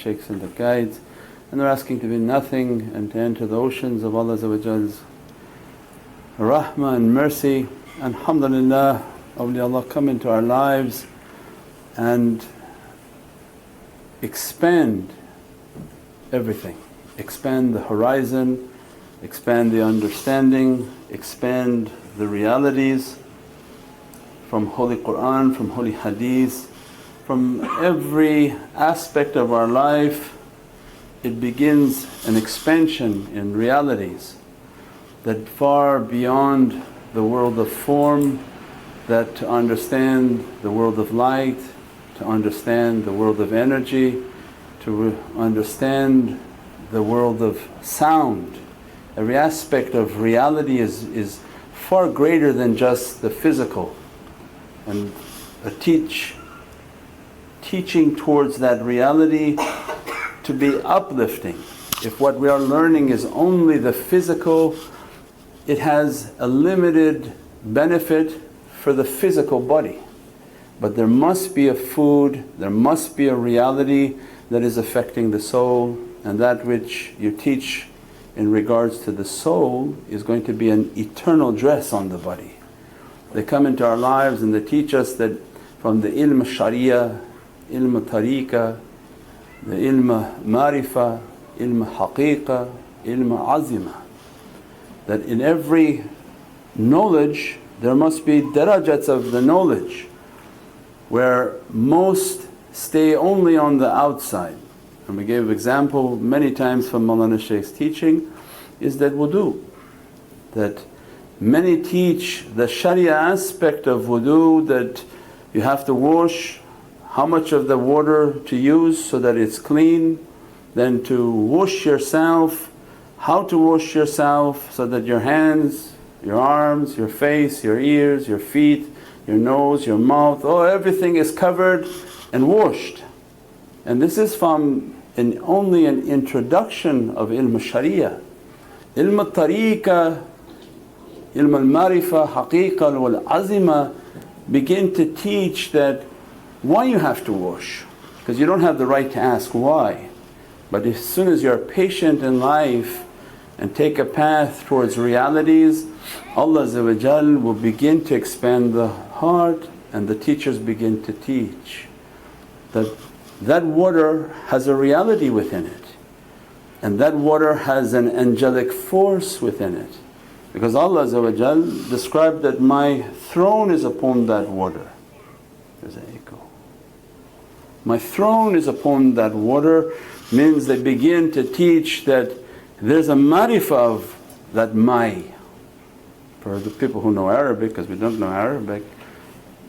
shaykhs and the guides, and they're asking to be nothing and to enter the oceans of Allah's rahmah and mercy. Alhamdulillah, awliyaullah come into our lives and expand everything, expand the horizon, expand the understanding, expand the realities from Holy Qur'an, from Holy Hadith, from every aspect of our life. It begins an expansion in realities that far beyond the world of form, that to understand the world of light, to understand the world of energy, to understand the world of sound. Every aspect of reality is far greater than just the physical, and a teaching towards that reality to be uplifting. If what we are learning is only the physical, it has a limited benefit for the physical body. But there must be a food, there must be a reality that is affecting the soul, and that which you teach in regards to the soul is going to be an eternal dress on the body. They come into our lives and they teach us that from the ilm sharia, ilm tariqah, the ilm marifah, ilm haqiqah, ilm azimah, that in every knowledge there must be darajats of the knowledge, where most stay only on the outside. And we gave example many times from Mawlana Shaykh's teaching is that wudu, that many teach the sharia aspect of wudu, that you have to wash, how much of the water to use so that it's clean, then to wash yourself, how to wash yourself so that your hands, your arms, your face, your ears, your feet, your nose, your mouth, everything is covered and washed. And this is from only an introduction of ilm sharia. Ilm al-tariqah, ilm al-marifah, haqiqah wal-azimah begin to teach that why you have to wash, because you don't have the right to ask why. But as soon as you're patient in life and take a path towards realities, Allah will begin to expand the heart, and the teachers begin to teach that water has a reality within it, and that water has an angelic force within it. Because Allah described that, my throne is upon that water. There's an echo. My throne is upon that water means they begin to teach that there's a marifah of that my. For the people who know Arabic, because we don't know Arabic,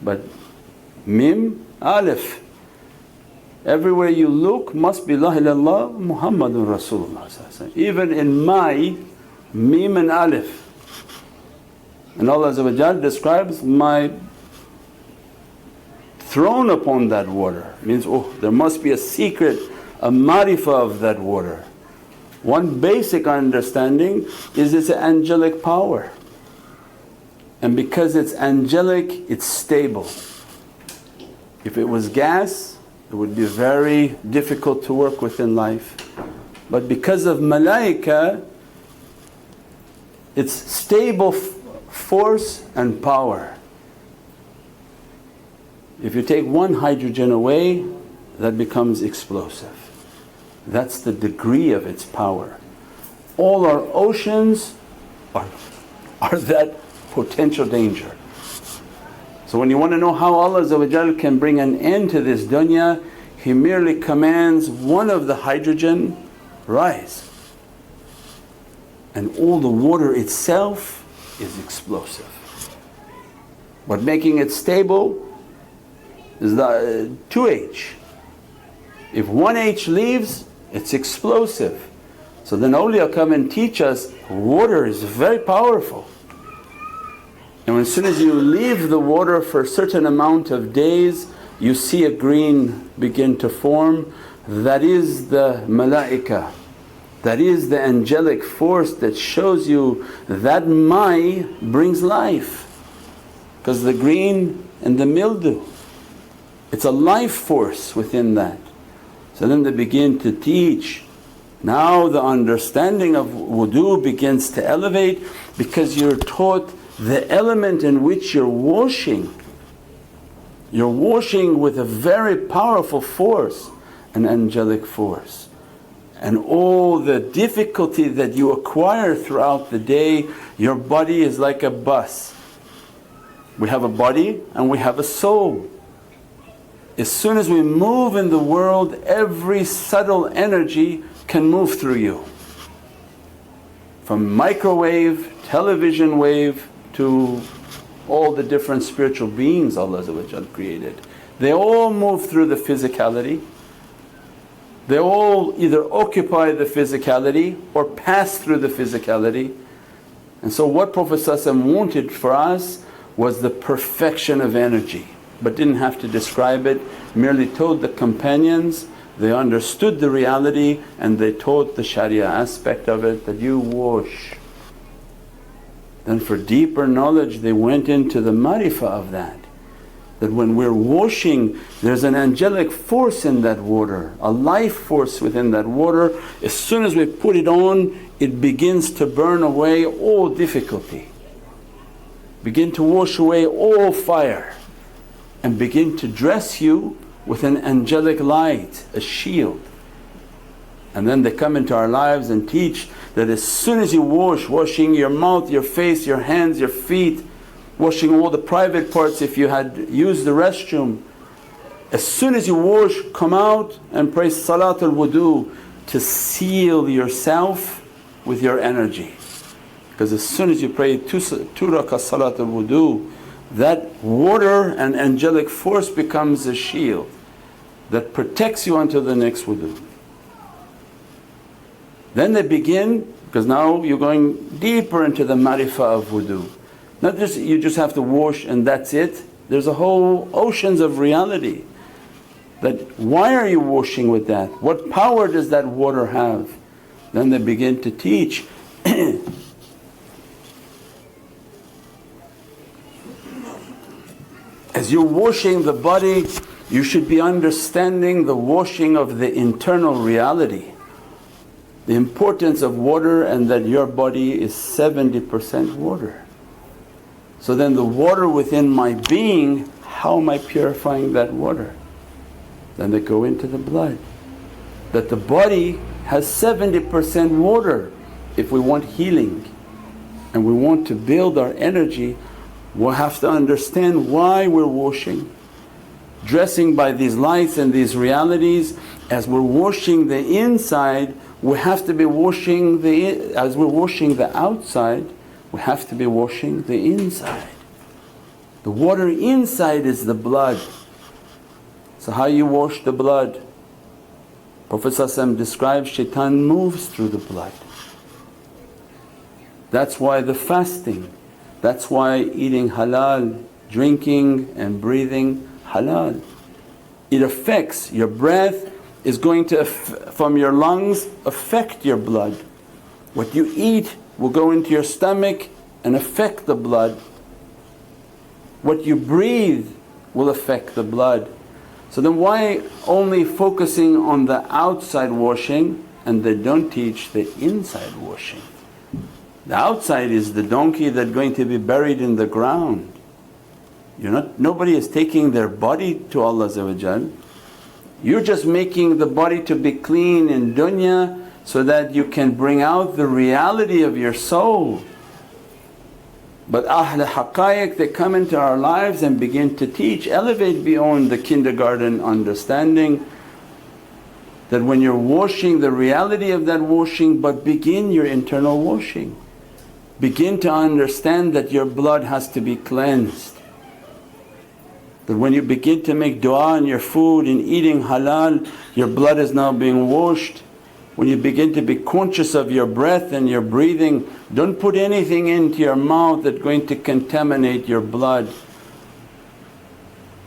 but mim, alif. Everywhere you look must be La ilaha illallah Muhammadun Rasulullah. Even in my, mim and alif. And Allah describes my throne upon that water, means there must be a secret, a marifah of that water. One basic understanding is it's an angelic power, and because it's angelic it's stable. If it was gas it would be very difficult to work with in life, but because of malaika it's stable force and power. If you take one hydrogen away, that becomes explosive. That's the degree of its power. All our oceans are that potential danger. So when you want to know how Allah can bring an end to this dunya, He merely commands one of the hydrogen rise, and all the water itself is explosive. But making it stable is the 2H. If 1H leaves, it's explosive. So then awliya come and teach us water is very powerful. And as soon as you leave the water for a certain amount of days, you see a green begin to form. That is the malaika, that is the angelic force that shows you that mai brings life. Because the green and the mildew, it's a life force within that. So then they begin to teach. Now the understanding of wudu begins to elevate because you're taught the element in which you're washing. You're washing with a very powerful force, an angelic force. And all the difficulty that you acquire throughout the day, your body is like a bus. We have a body and we have a soul. As soon as we move in the world, every subtle energy can move through you. From microwave, television wave to all the different spiritual beings Allah created. They all move through the physicality. They all either occupy the physicality or pass through the physicality. And so what Prophet wanted for us was the perfection of energy, but didn't have to describe it, merely told the companions. They understood the reality and they taught the sharia aspect of it, that you wash. Then for deeper knowledge they went into the marifah of that. That when we're washing, there's an angelic force in that water, a life force within that water. As soon as we put it on, it begins to burn away all difficulty, begin to wash away all fire, and begin to dress you with an angelic light, a shield. And then they come into our lives and teach that as soon as you wash, washing your mouth, your face, your hands, your feet, washing all the private parts if you had used the restroom, as soon as you wash, come out and pray Salatul Wudu to seal yourself with your energy. Because as soon as you pray two rakah Salatul Wudu, that water and angelic force becomes a shield that protects you until the next wudu. Then they begin, because now you're going deeper into the marifah of wudu. Not just you just have to wash and that's it. There's a whole oceans of reality. That why are you washing with that? What power does that water have? Then they begin to teach as you're washing the body, you should be understanding the washing of the internal reality, the importance of water, and that your body is 70% water. So then the water within my being, how am I purifying that water? Then they go into the blood. That the body has 70% water. If we want healing and we want to build our energy, we'll have to understand why we're washing. Dressing by these lights and these realities, as we're washing the inside, we have to be washing as we're washing the outside, we have to be washing the inside. The water inside is the blood. So how you wash the blood? Prophet describes shaitan moves through the blood. That's why the fasting, that's why eating halal, drinking and breathing halal. It affects your breath, is going to from your lungs affect your blood. What you eat will go into your stomach and affect the blood. What you breathe will affect the blood. So then why only focusing on the outside washing and they don't teach the inside washing? The outside is the donkey that's going to be buried in the ground. Nobody is taking their body to Allah. You're just making the body to be clean in dunya so that you can bring out the reality of your soul. But Ahl Haqqaiq, they come into our lives and begin to teach, elevate beyond the kindergarten understanding, that when you're washing, the reality of that washing, but begin your internal washing. Begin to understand that your blood has to be cleansed. That when you begin to make du'a in your food and eating halal, your blood is now being washed. When you begin to be conscious of your breath and your breathing, don't put anything into your mouth that's going to contaminate your blood.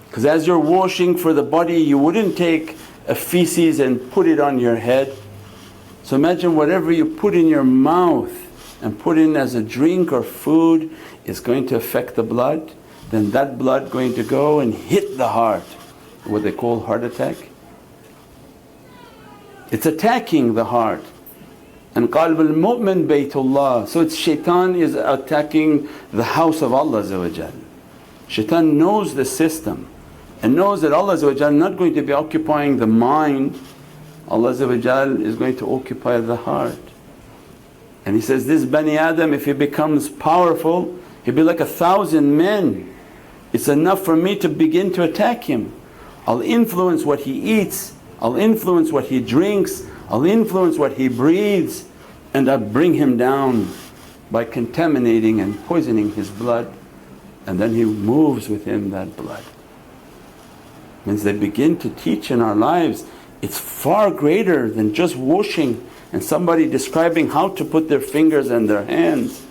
Because as you're washing for the body, you wouldn't take a feces and put it on your head. So imagine whatever you put in your mouth and put in as a drink or food is going to affect the blood, then that blood going to go and hit the heart, what they call heart attack. It's attacking the heart. And qalb al-mu'min baytullah. So it's shaitan is attacking the house of Allah. Shaitan knows the system and knows that Allah is not going to be occupying the mind, Allah is going to occupy the heart. And he says, this Bani Adam, if he becomes powerful, he'll be like 1,000 men. It's enough for me to begin to attack him. I'll influence what he eats, I'll influence what he drinks, I'll influence what he breathes, and I'll bring him down by contaminating and poisoning his blood, and then he moves within that blood. Means they begin to teach in our lives, it's far greater than just washing and somebody describing how to put their fingers and their hands.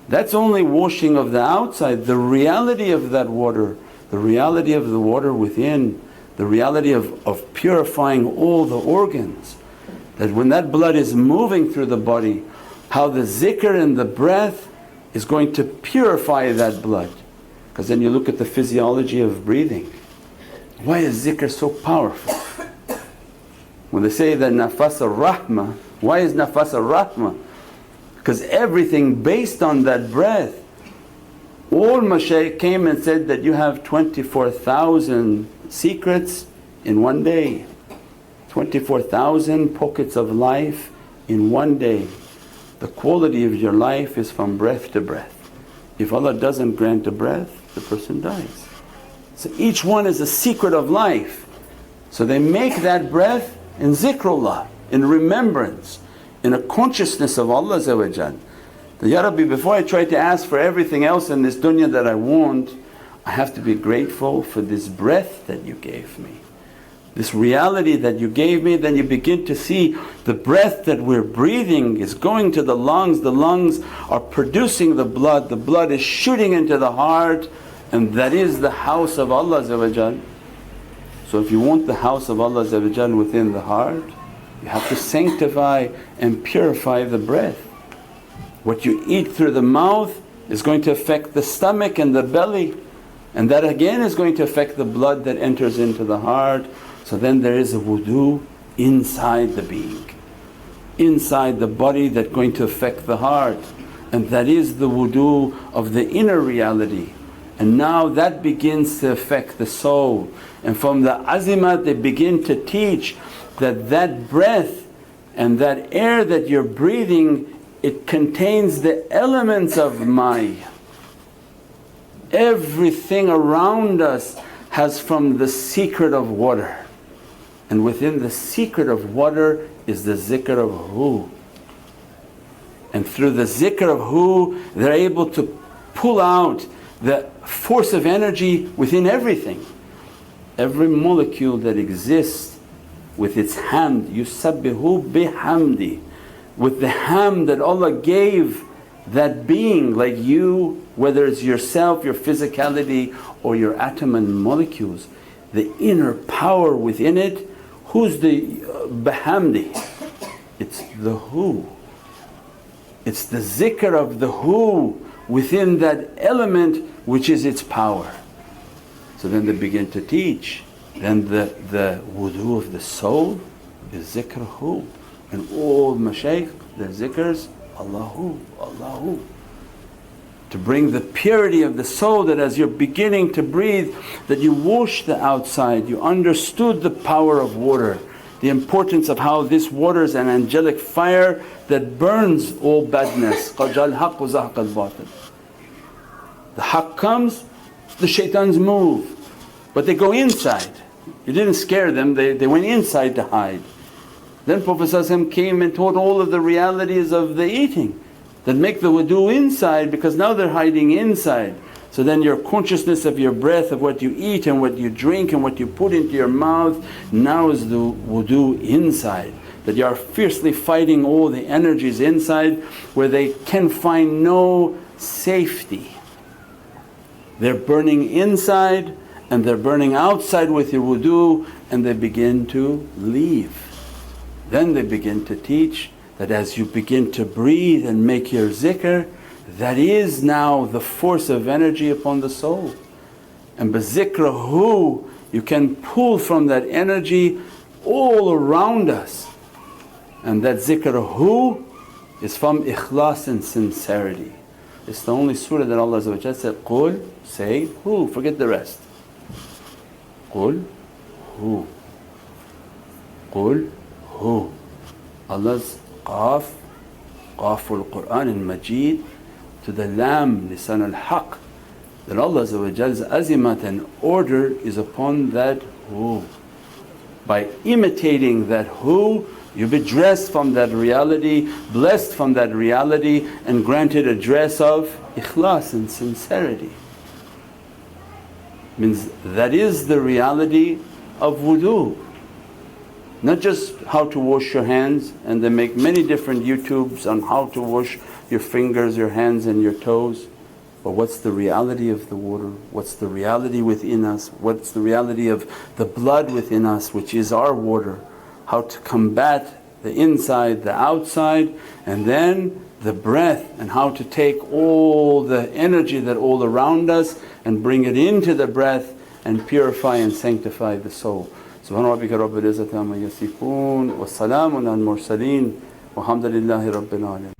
That's only washing of the outside. The reality of that water, the reality of the water within, the reality of purifying all the organs. That when that blood is moving through the body, how the zikr and the breath is going to purify that blood. Because then you look at the physiology of breathing. Why is zikr so powerful? When they say that nafas al-rahmah, why is nafas al-rahmah? Because everything based on that breath. All mashaykh came and said that you have 24,000 secrets in one day, 24,000 pockets of life in one day. The quality of your life is from breath to breath. If Allah doesn't grant a breath, the person dies. So each one is a secret of life. So they make that breath in zikrullah, in remembrance, in a consciousness of Allah. That, Ya Rabbi, before I try to ask for everything else in this dunya that I want, I have to be grateful for this breath that you gave me, this reality that you gave me. Then you begin to see the breath that we're breathing is going to the lungs are producing the blood is shooting into the heart, and that is the house of Allah. So if you want the house of Allah within the heart, you have to sanctify and purify the breath. What you eat through the mouth is going to affect the stomach and the belly, and that again is going to affect the blood that enters into the heart. So then there is a wudu inside the being, inside the body, that's going to affect the heart, and that is the wudu of the inner reality. And now that begins to affect the soul, and from the azimat they begin to teach that that breath and that air that you're breathing, it contains the elements of mai. Everything around us has from the secret of water, and within the secret of water is the zikr of Hu. And through the zikr of Hu they're able to pull out the force of energy within everything. Every molecule that exists with its hamd, yusabbihu bihamdi, with the hamd that Allah gave that being, like you, whether it's yourself, your physicality or your atom and molecules, the inner power within it. Who's the bihamdi? It's the Hu. It's the zikr of the Hu within that element which is its power. So then they begin to teach, then the wudu of the soul is zikr Hu, and all mashaykh their zikrs Allahu, Allahu, to bring the purity of the soul, that as you're beginning to breathe that you wash the outside. You understood the power of water, the importance of how this water is an angelic fire that burns all badness. قَدْ جَاءَ الْحَقُّ وَزَهَقَ الْبَاطِلُ. The haqq comes, the shaitans move, but they go inside. You didn't scare them, they went inside to hide. Then Prophet came and taught all of the realities of the eating that make the wudu inside, because now they're hiding inside. So then your consciousness of your breath, of what you eat and what you drink and what you put into your mouth, now is the wudu inside. That you are fiercely fighting all the energies inside where they can find no safety. They're burning inside and they're burning outside with your wudu, and they begin to leave. Then they begin to teach that as you begin to breathe and make your zikr, that is now the force of energy upon the soul. And bi zikr Hu you can pull from that energy all around us. And that zikr hu is from ikhlas and sincerity. It's the only surah that Allah said, Qul, say hu, forget the rest. Qul hu. Qul hu. Allah's Qaf, Qaful Qur'an and Majid, to the Lam, Lisan al-Haq, that Allah's azimat and order is upon that hu. By imitating that hu, you be dressed from that reality, blessed from that reality, and granted a dress of ikhlas and sincerity. Means that is the reality of wudu. Not just how to wash your hands, and they make many different YouTubes on how to wash your fingers, your hands and your toes. But what's the reality of the water? What's the reality within us? What's the reality of the blood within us, which is our water? How to combat the inside, the outside, and then the breath, and how to take all the energy that all around us and bring it into the breath and purify and sanctify the soul. Subhana rabbika rabbil izzati amma yasifoon wa salaamun al mursaleen walhamdulillahi rabbil alameen.